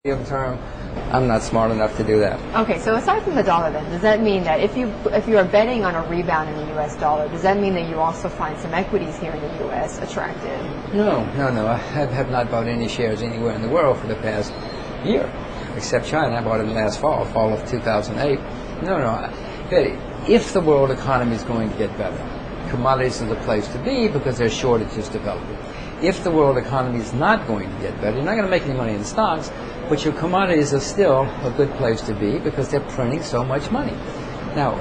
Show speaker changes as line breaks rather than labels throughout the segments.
Medium term, I'm not smart enough to do that.
Okay, so aside from the dollar then, does that mean that if you are betting on a rebound in the U.S. dollar, does that mean that you also find some equities here in the U.S. attractive?
No. I have not bought any shares anywhere in the world for the past year, except China. I bought it last fall of 2008. No. If the world economy is going to get better, commodities are the place to be because there's shortages developing. If the world economy is not going to get better, you're not going to make any money in stocks, but your commodities are still a good place to be because they're printing so much money. Now,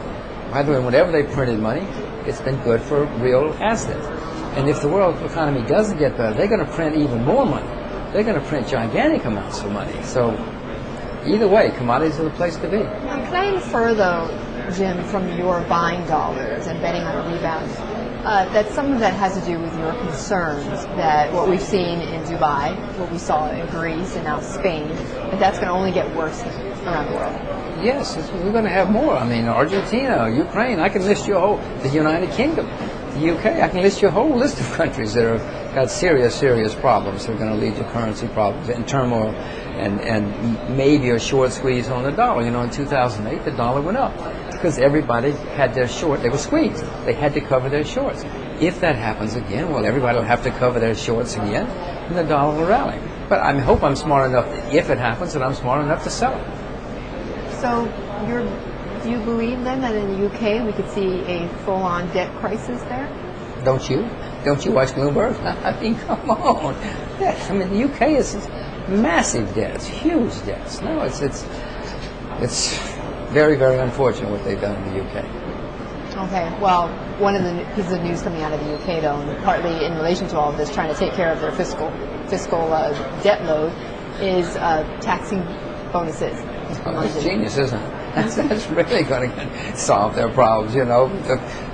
by the way, whenever they printed money, it's been good for real assets. And if the world economy doesn't get better, they're going to print even more money. They're going to print gigantic amounts of money. So either way, commodities are the place to be.
Now, can I infer, though, Jim, from your buying dollars and betting on a rebound, that some of that has to do with your concerns that what we've seen in Dubai, what we saw in Greece, and now Spain, that's going to only get worse around the world?
Yes, we're going to have more. I mean, Argentina, Ukraine, I can list you the United Kingdom, the UK, I can list you a whole list of countries that have got serious problems that are going to lead to currency problems and turmoil and maybe a short squeeze on the dollar. You know, in 2008, the dollar went up because everybody had their short. They were squeezed. They had to cover their shorts. If that happens again, well, everybody will have to cover their shorts again, and the dollar will rally. But I hope I'm smart enough, if it happens, that I'm smart enough to sell it.
So do you believe then that in the UK we could see a full-on debt crisis there?
Don't you? Don't you watch Bloomberg? I mean, come on. Yes, I mean, the UK is massive debts, huge debts. No, it's very unfortunate what they've done in the UK.
Okay, well, one of the pieces of news coming out of the UK, though, and partly in relation to all of this, trying to take care of their fiscal debt load, is taxing bonuses.
That's genius, isn't it? That's really going to solve their problems, you know.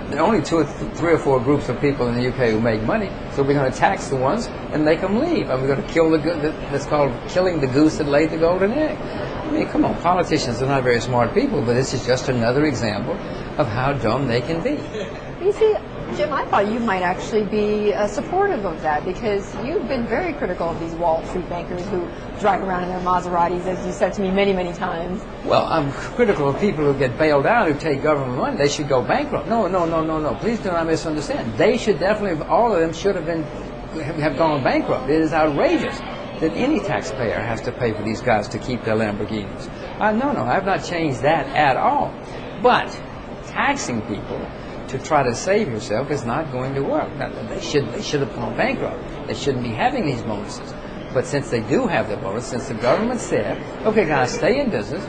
There are only three or four groups of people in the UK who make money, so we're going to tax the ones and make them leave. And we're going to kill that's called killing the goose that laid the golden egg. I mean, come on, politicians are not very smart people, but this is just another example of how dumb they can be.
You see, Jim, I thought you might actually be supportive of that because you've been very critical of these Wall Street bankers who drive around in their Maseratis, as you said to me many times.
Well, I'm critical of people who get bailed out, who take government money. They should go bankrupt. No. Please do not misunderstand. They should definitely, all of them should have gone bankrupt. It is outrageous that any taxpayer has to pay for these guys to keep their Lamborghinis. No, I've not changed that at all. But taxing people to try to save yourself is not going to work. Now, they should have gone bankrupt. They shouldn't be having these bonuses. But since they do have the bonus, since the government said, okay guys, stay in business,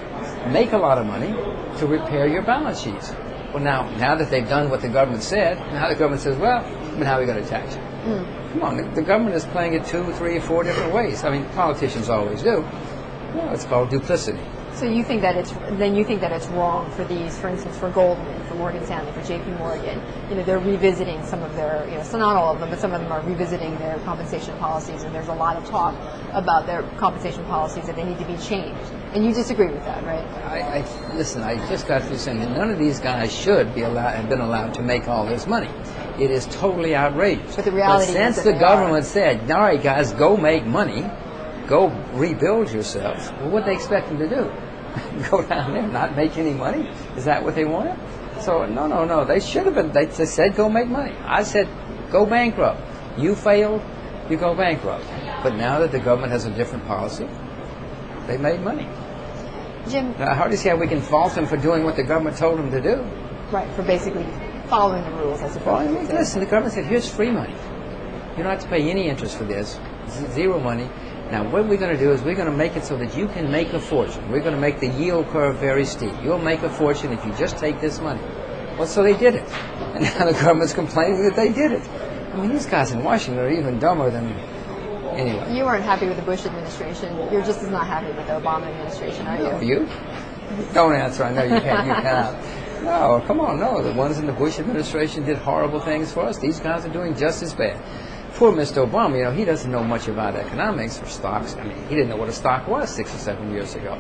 make a lot of money to repair your balance sheets. Well, now that they've done what the government said, now the government says, well, how are we going to tax you? Come on, the government is playing it 2, 3, 4 different ways. I mean, politicians always do. Well, it's called duplicity.
So you think that it's wrong for these, for instance, for Goldman, for Morgan Stanley, for J.P. Morgan. You know, they're revisiting some of their, so not all of them, but some of them are revisiting their compensation policies, and there's a lot of talk about their compensation policies that they need to be changed. And you disagree with that, right?
Listen, I just got through saying that none of these guys should have been allowed to make all this money. It is totally outrageous.
But the reality is
since the government said, all right, guys, go make money, go rebuild yourselves, well, what do they expect them to do? Go down there and not make any money? Is that what they wanted? So, no. They should have been. They said go make money. I said go bankrupt. You failed, you go bankrupt. But now that the government has a different policy, they made money.
Jim,
now, I hardly see how we can fault them for doing what the government told them to do.
Right, for basically following the rules, I suppose.
Well, listen, the government said, here's free money. You don't have to pay any interest for this. Zero money. Now, what we're going to do is we're going to make it so that you can make a fortune. We're going to make the yield curve very steep. You'll make a fortune if you just take this money. Well, so they did it. And now the government's complaining that they did it. I mean, these guys in Washington are even dumber than... Anyway.
You weren't happy with the Bush administration. You're just as not happy with the Obama administration, are you?
Are you? Don't answer. I know you can't. You cannot. No, come on, no. The ones in the Bush administration did horrible things for us. These guys are doing just as bad. Poor Mr. Obama, he doesn't know much about economics or stocks. I mean, he didn't know what a stock was 6 or 7 years ago.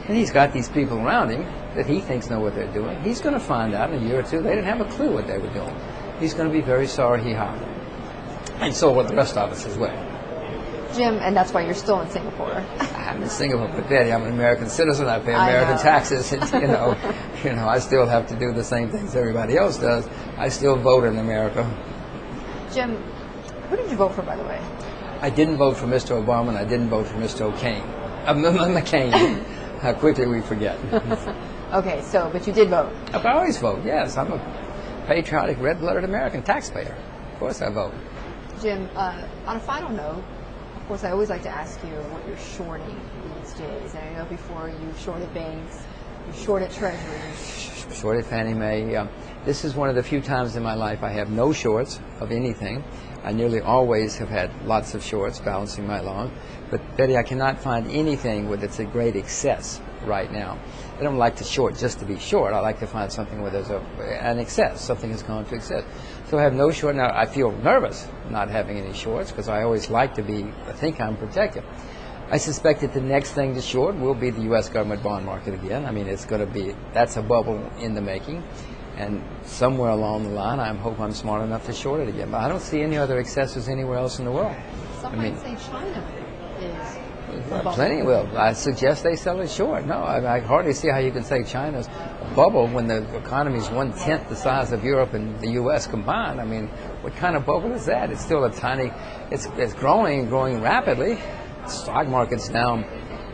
And he's got these people around him that he thinks know what they're doing. He's going to find out in a year or two they didn't have a clue what they were doing. He's going to be very sorry he hired them. And so will the rest of us as well.
Jim, and that's why you're still in Singapore.
I'm in Singapore, but Betty, I'm an American citizen. I pay American taxes. And, I still have to do the same things everybody else does. I still vote in America.
Jim, who did you vote for, by the way?
I didn't vote for Mr. Obama, and I didn't vote for Mr. McCain. How quickly we forget.
Okay, but you did vote.
I always vote, yes. I'm a patriotic, red-blooded American taxpayer. Of course I vote.
Jim, on a final note, of course, I always like to ask you what you're shorting these days. And I know before you shorted banks, you shorted treasuries.
Shorted Fannie Mae. This is one of the few times in my life I have no shorts of anything. I nearly always have had lots of shorts balancing my long. But, Betty, I cannot find anything where it's a great excess right now. I don't like to short just to be short. I like to find something where there's an excess. Something has gone to excess. So I have no short. Now, I feel nervous not having any shorts because I always like to think I'm protected. I suspect that the next thing to short will be the U.S. government bond market again. I mean, that's a bubble in the making. And somewhere along the line, I hope I'm smart enough to short it again. But I don't see any other excesses anywhere else in the world.
Some might say China is
plenty. Well, I suggest they sell it short. No, I hardly see how you can say China's a bubble when the economy is 1/10 the size of Europe and the U.S. combined. I mean, what kind of bubble is that? It's still it's growing rapidly. The stock market's down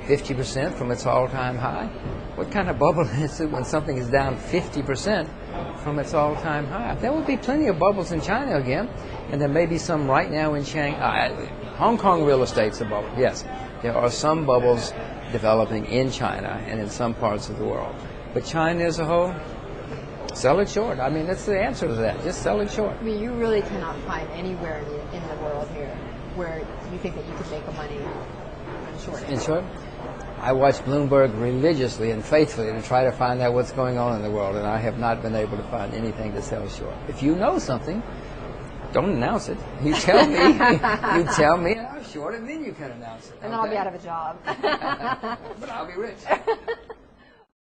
50% from its all-time high. What kind of bubble is it when something is down 50% from its all-time high? There will be plenty of bubbles in China again, and there may be some right now in Shanghai. Hong Kong real estate's a bubble, yes. There are some bubbles developing in China and in some parts of the world. But China as a whole, sell it short. I mean, that's the answer to that. Just sell it short.
I mean, you really cannot find anywhere in the world here where you think that you could make money on short.
In short? I watch Bloomberg religiously and faithfully to try to find out what's going on in the world, and I have not been able to find anything to sell short. If you know something, don't announce it. You tell me. You tell me, and I'll short it, and then you can announce it.
And then I'll be out of a job.
But I'll be rich.